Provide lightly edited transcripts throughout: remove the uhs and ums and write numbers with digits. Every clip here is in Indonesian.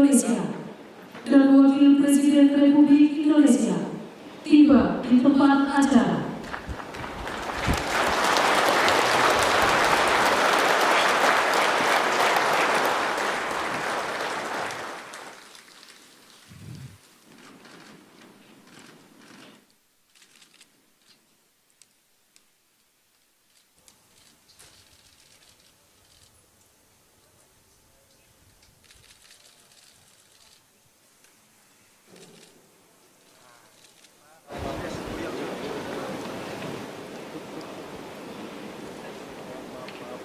Indonesia dan Wakil Presiden Republik Indonesia tiba di tempat acara.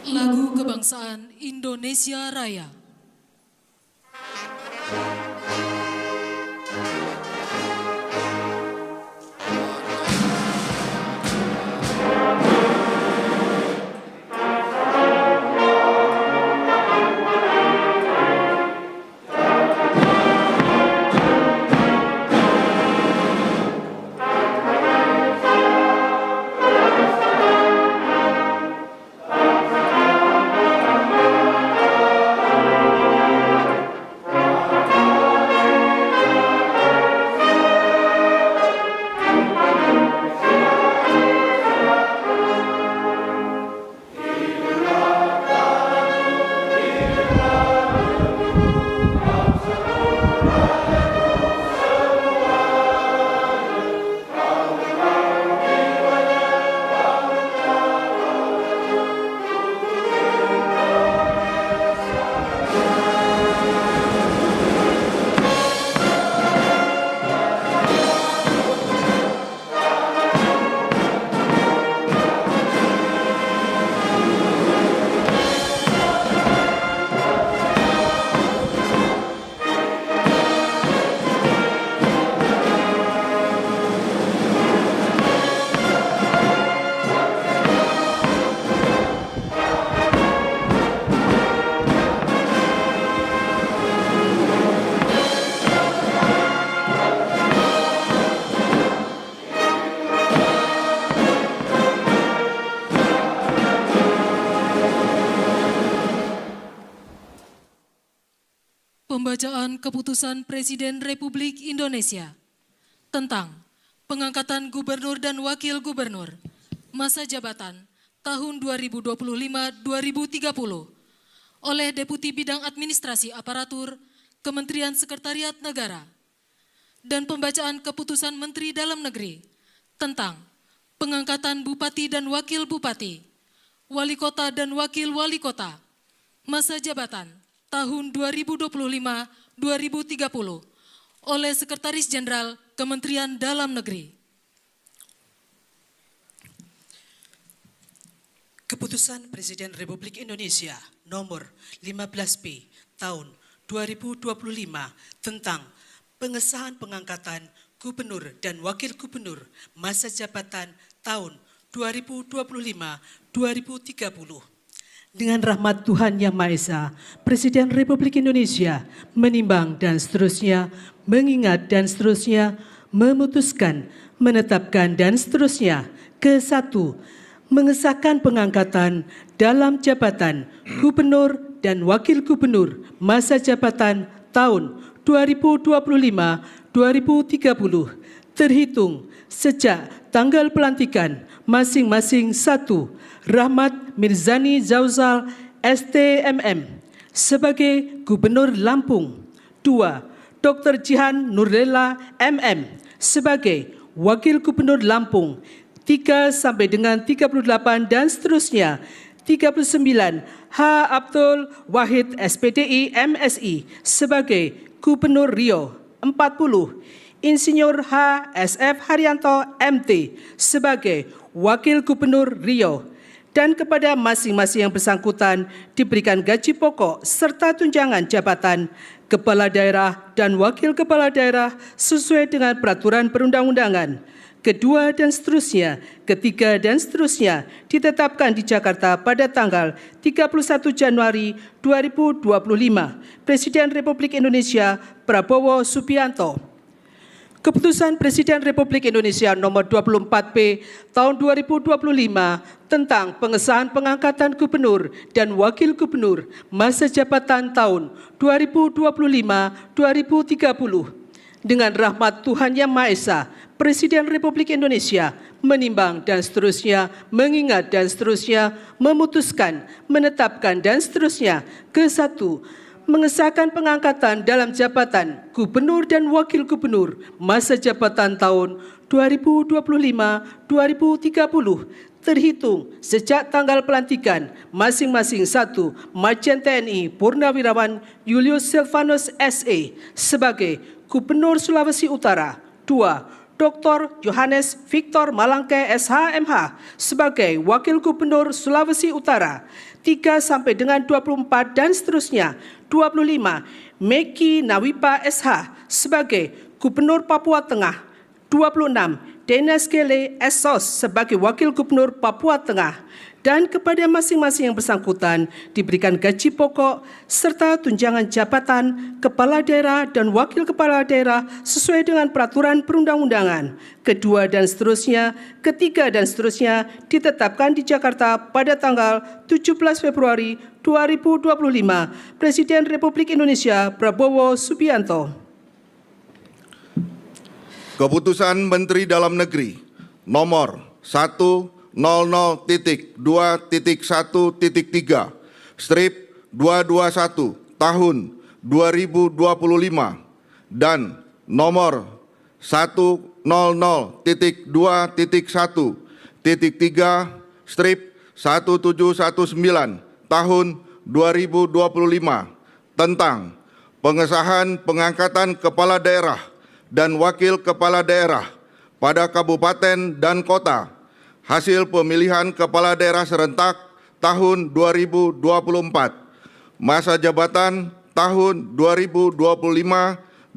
Lagu Kebangsaan Indonesia Raya. Pembacaan Keputusan Presiden Republik Indonesia tentang pengangkatan Gubernur dan Wakil Gubernur masa jabatan tahun 2025-2030 oleh Deputi Bidang Administrasi Aparatur Kementerian Sekretariat Negara dan pembacaan Keputusan Menteri Dalam Negeri tentang pengangkatan Bupati dan Wakil Bupati, Wali Kota dan Wakil Wali Kota masa jabatan tahun 2025-2030 oleh Sekretaris Jenderal Kementerian Dalam Negeri. Keputusan Presiden Republik Indonesia nomor 15B tahun 2025 tentang pengesahan pengangkatan Gubernur dan Wakil Gubernur masa jabatan tahun 2025-2030. Dengan rahmat Tuhan Yang Maha Esa, Presiden Republik Indonesia menimbang dan seterusnya, mengingat dan seterusnya, memutuskan, menetapkan dan seterusnya. Ke-1, mengesahkan pengangkatan dalam jabatan Gubernur dan Wakil Gubernur masa jabatan tahun 2025-2030 terhitung sejak tanggal pelantikan masing-masing. 1. Rahmat Mirzani Zauzal STMM sebagai Gubernur Lampung. 2. Dr. Jihan Nurlela MM sebagai Wakil Gubernur Lampung. 3 sampai dengan 38 dan seterusnya. 39. H. Abdul Wahid SPDI MSI sebagai Gubernur Riau. 40. Insinyur H. SF Haryanto MT sebagai Wakil Gubernur Riau. Dan kepada masing-masing yang bersangkutan diberikan gaji pokok serta tunjangan jabatan kepala daerah dan wakil kepala daerah sesuai dengan peraturan perundang-undangan. Kedua dan seterusnya, ketiga dan seterusnya ditetapkan di Jakarta pada tanggal 31 Januari 2025. Presiden Republik Indonesia Prabowo Subianto. Keputusan Presiden Republik Indonesia nomor 24P tahun 2025 tentang pengesahan pengangkatan gubernur dan wakil gubernur masa jabatan tahun 2025-2030. Dengan rahmat Tuhan Yang Maha Esa, Presiden Republik Indonesia menimbang dan seterusnya, mengingat dan seterusnya, memutuskan, menetapkan dan seterusnya. Ke-1, mengesahkan pengangkatan dalam jabatan gubernur dan wakil gubernur masa jabatan tahun 2025-2030 terhitung sejak tanggal pelantikan masing-masing. 1. Majen TNI Purnawirawan Julius Silvanus SE sebagai Gubernur Sulawesi Utara. 2. Dr. Johannes Victor Malangke SHMH sebagai Wakil Gubernur Sulawesi Utara. 3 sampai dengan 24 dan seterusnya. 25. Meki Nawipa SH sebagai Gubernur Papua Tengah. 26. Denes Gele Esos sebagai Wakil Gubernur Papua Tengah. Dan kepada masing-masing yang bersangkutan diberikan gaji pokok serta tunjangan jabatan kepala daerah dan wakil kepala daerah sesuai dengan peraturan perundang-undangan. Kedua dan seterusnya, ketiga dan seterusnya ditetapkan di Jakarta pada tanggal 17 Februari 2025. Presiden Republik Indonesia Prabowo Subianto. Keputusan Menteri Dalam Negeri nomor 100.2.1.3 strip 221 tahun 2025 dan nomor 100.2.1.3 strip 1719 tahun 2025 tentang pengesahan pengangkatan kepala daerah dan wakil kepala daerah pada kabupaten dan kota hasil pemilihan kepala daerah serentak tahun 2024, masa jabatan tahun 2025-2030.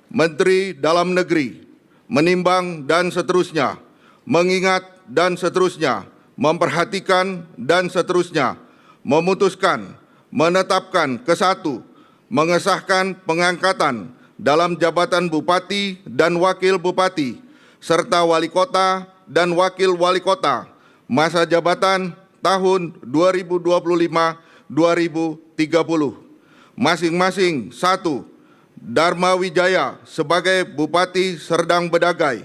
Menteri Dalam Negeri menimbang dan seterusnya, mengingat dan seterusnya, memperhatikan dan seterusnya, memutuskan, menetapkan. Ke-1, mengesahkan pengangkatan dalam jabatan bupati dan wakil bupati serta wali kota dan wakil wali kota masa jabatan tahun 2025-2030. Masing-masing. 1. Dharma Wijaya sebagai Bupati Serdang Bedagai,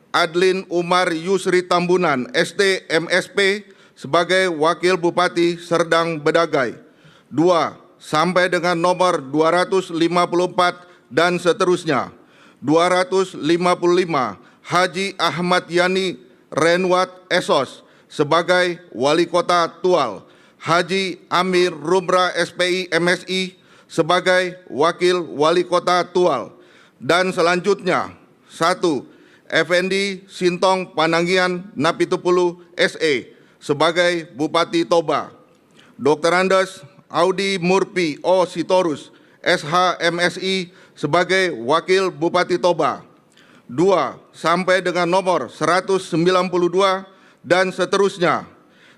Adlin Umar Yusri Tambunan ST MSP sebagai Wakil Bupati Serdang Bedagai. 2. Sampai dengan nomor 254 dan seterusnya. 255 Haji Ahmad Yani Renwat Esos sebagai Wali Kota Tual, Haji Amir Rumra SPI MSI sebagai Wakil Wali Kota Tual. Dan selanjutnya, 1. Effendi Sintong Panangian Napitupulu SE sebagai Bupati Toba, Dr. Andes Audi Murpi O Sitorus SH MSI sebagai Wakil Bupati Toba. 2. Sampai dengan nomor 192 dan seterusnya.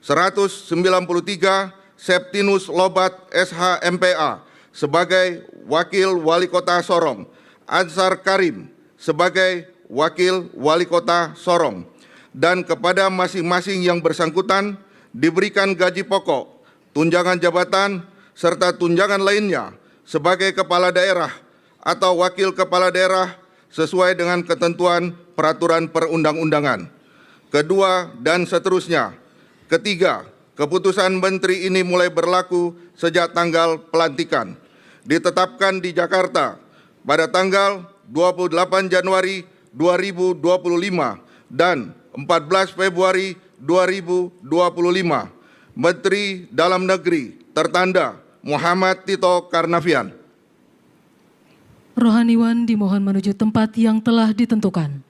193 Septinus Lobat SH MPA sebagai Wakil Wali Kota Sorong, Ansar Karim sebagai Wakil Wali Kota Sorong. Dan kepada masing-masing yang bersangkutan diberikan gaji pokok, tunjangan jabatan, serta tunjangan lainnya sebagai kepala daerah atau wakil kepala daerah sesuai dengan ketentuan peraturan perundang-undangan. Kedua dan seterusnya. Ketiga, keputusan menteri ini mulai berlaku sejak tanggal pelantikan. Ditetapkan di Jakarta pada tanggal 28 Januari 2025 dan 14 Februari 2025. Menteri Dalam Negeri tertanda Muhammad Tito Karnavian. Rohaniwan dimohon menuju tempat yang telah ditentukan.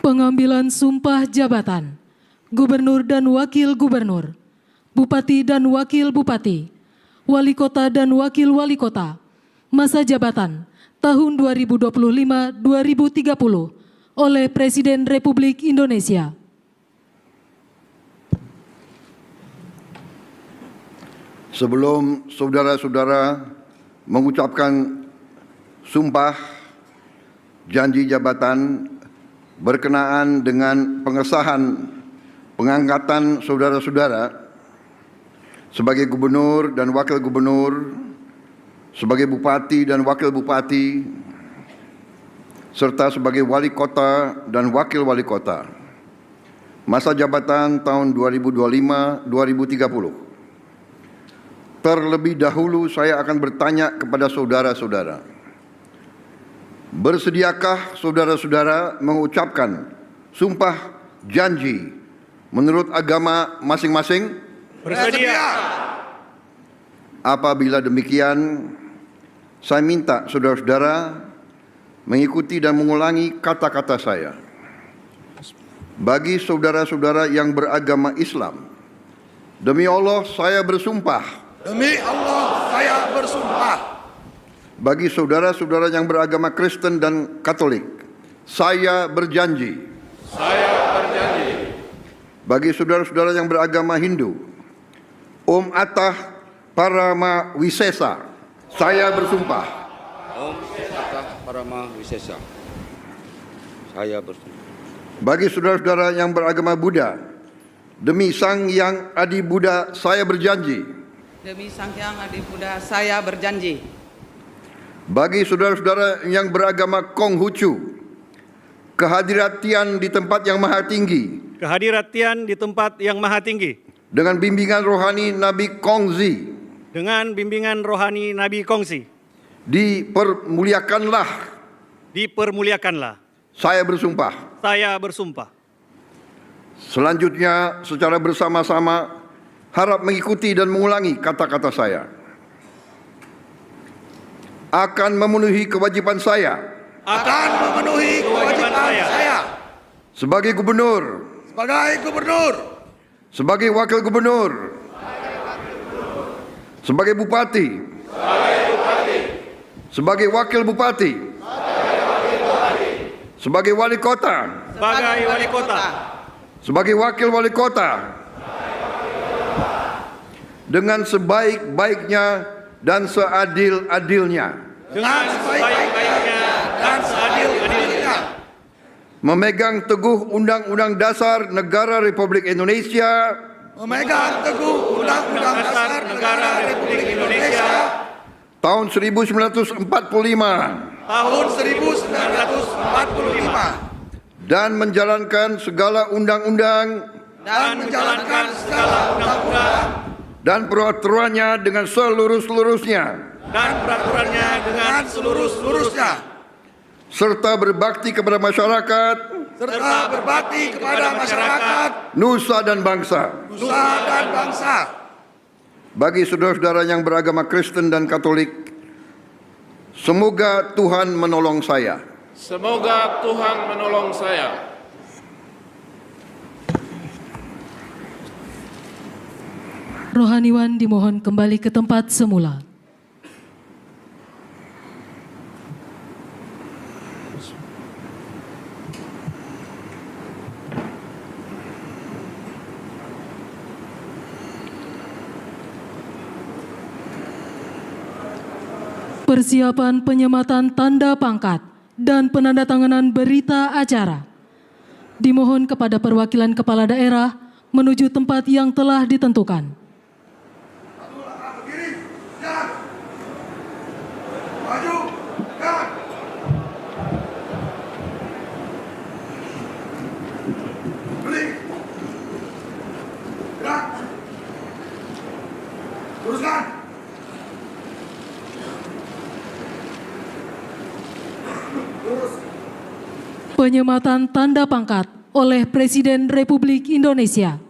Pengambilan sumpah jabatan Gubernur dan Wakil Gubernur, Bupati dan Wakil Bupati, Wali Kota dan Wakil Wali Kota, masa jabatan tahun 2025-2030 oleh Presiden Republik Indonesia. Sebelum saudara-saudara mengucapkan sumpah janji jabatan berkenaan dengan pengesahan pengangkatan saudara-saudara sebagai gubernur dan wakil gubernur, sebagai bupati dan wakil bupati, serta sebagai wali kota dan wakil wali kota, masa jabatan tahun 2025-2030. Terlebih dahulu saya akan bertanya kepada saudara-saudara, bersediakah saudara-saudara mengucapkan sumpah janji menurut agama masing-masing? Bersedia. Apabila demikian, saya minta saudara-saudara mengikuti dan mengulangi kata-kata saya. Bagi saudara-saudara yang beragama Islam, demi Allah saya bersumpah. Demi Allah saya bersumpah. Bagi saudara-saudara yang beragama Kristen dan Katolik, saya berjanji. Saya berjanji. Bagi saudara-saudara yang beragama Hindu, Om Atah Parama Wisesa, saya bersumpah. Om Atah Parama Wisesa, saya bersumpah. Bagi saudara-saudara yang beragama Buddha, demi Sang Yang Adi Buddha, saya berjanji. Demi Sang Hyang Adi Buddha, saya berjanji. Bagi saudara-saudara yang beragama Konghucu, kehadirat Tian di tempat yang maha tinggi, kehadirat Tian di tempat yang maha tinggi, dengan bimbingan rohani Nabi Kongzi, dengan bimbingan rohani Nabi Kongsi, dipermuliakanlah. Saya bersumpah. Saya bersumpah. Selanjutnya secara bersama-sama harap mengikuti dan mengulangi kata-kata saya. Akan memenuhi kewajiban saya. Akan memenuhi kewajiban saya. Sebagai gubernur. Sebagai gubernur. Sebagai wakil gubernur. Sebagai bupati. Sebagai wakil bupati. Sebagai wali kota. Sebagai wali kota. Sebagai wakil wali kota. Dengan sebaik-baiknya dan seadil-adilnya. Dengan sebaik-baiknya dan seadil-adilnya. Memegang teguh Undang-Undang Dasar Negara Republik Indonesia. Memegang teguh Undang-Undang Dasar Negara Republik Indonesia. Tahun 1945. Tahun 1945. Dan menjalankan segala undang-undang. Dan peraturannya dengan seluruh-seluruhnya. Serta berbakti kepada masyarakat. Nusa dan bangsa. Bagi saudara-saudara yang beragama Kristen dan Katolik, semoga Tuhan menolong saya. Semoga Tuhan menolong saya. Rohaniwan dimohon kembali ke tempat semula. Persiapan penyematan tanda pangkat dan penandatanganan berita acara. Dimohon kepada perwakilan kepala daerah menuju tempat yang telah ditentukan. Penyematan tanda pangkat oleh Presiden Republik Indonesia.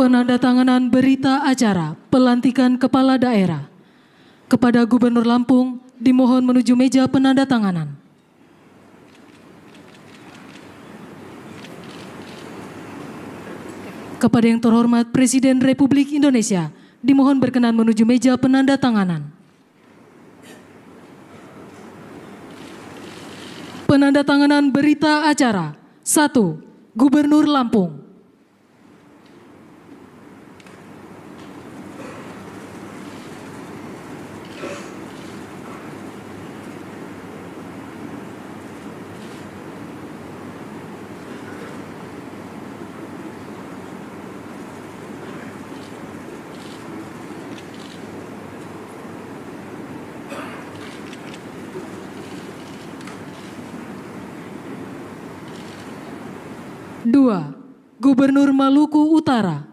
Penandatanganan berita acara pelantikan kepala daerah. Kepada Gubernur Lampung, dimohon menuju meja penandatanganan. Kepada yang terhormat Presiden Republik Indonesia, dimohon berkenan menuju meja penandatanganan. Penandatanganan berita acara. 1. Gubernur Lampung. Dua, Gubernur Maluku Utara.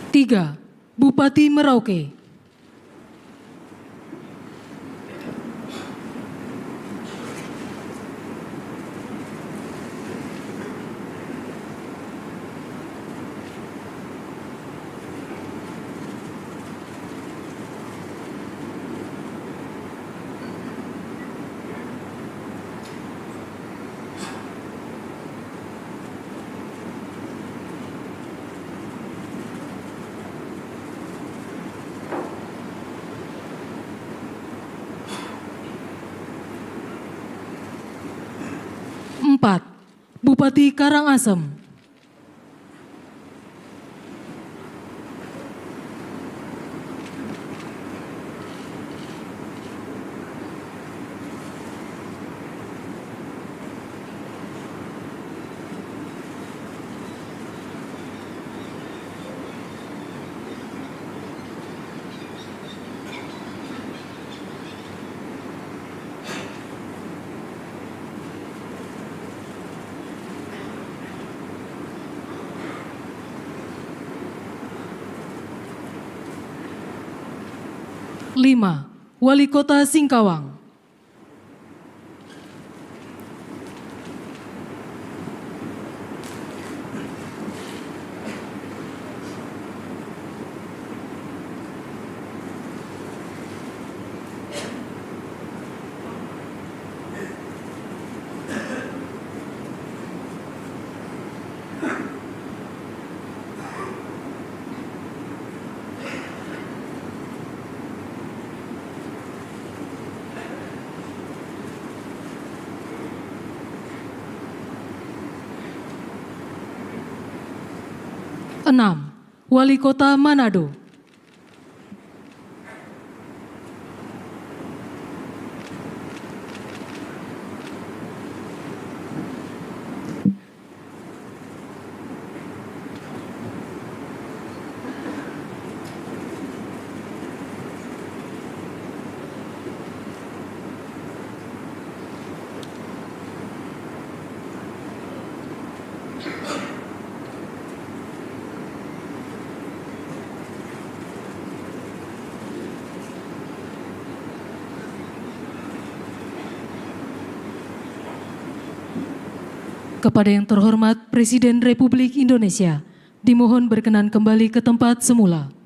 Tiga, Bupati Merauke. Empat, Bupati Karangasem. Lima, Wali Kota Singkawang. Enam, Wali Kota Manado. Kepada yang terhormat Presiden Republik Indonesia, dimohon berkenan kembali ke tempat semula.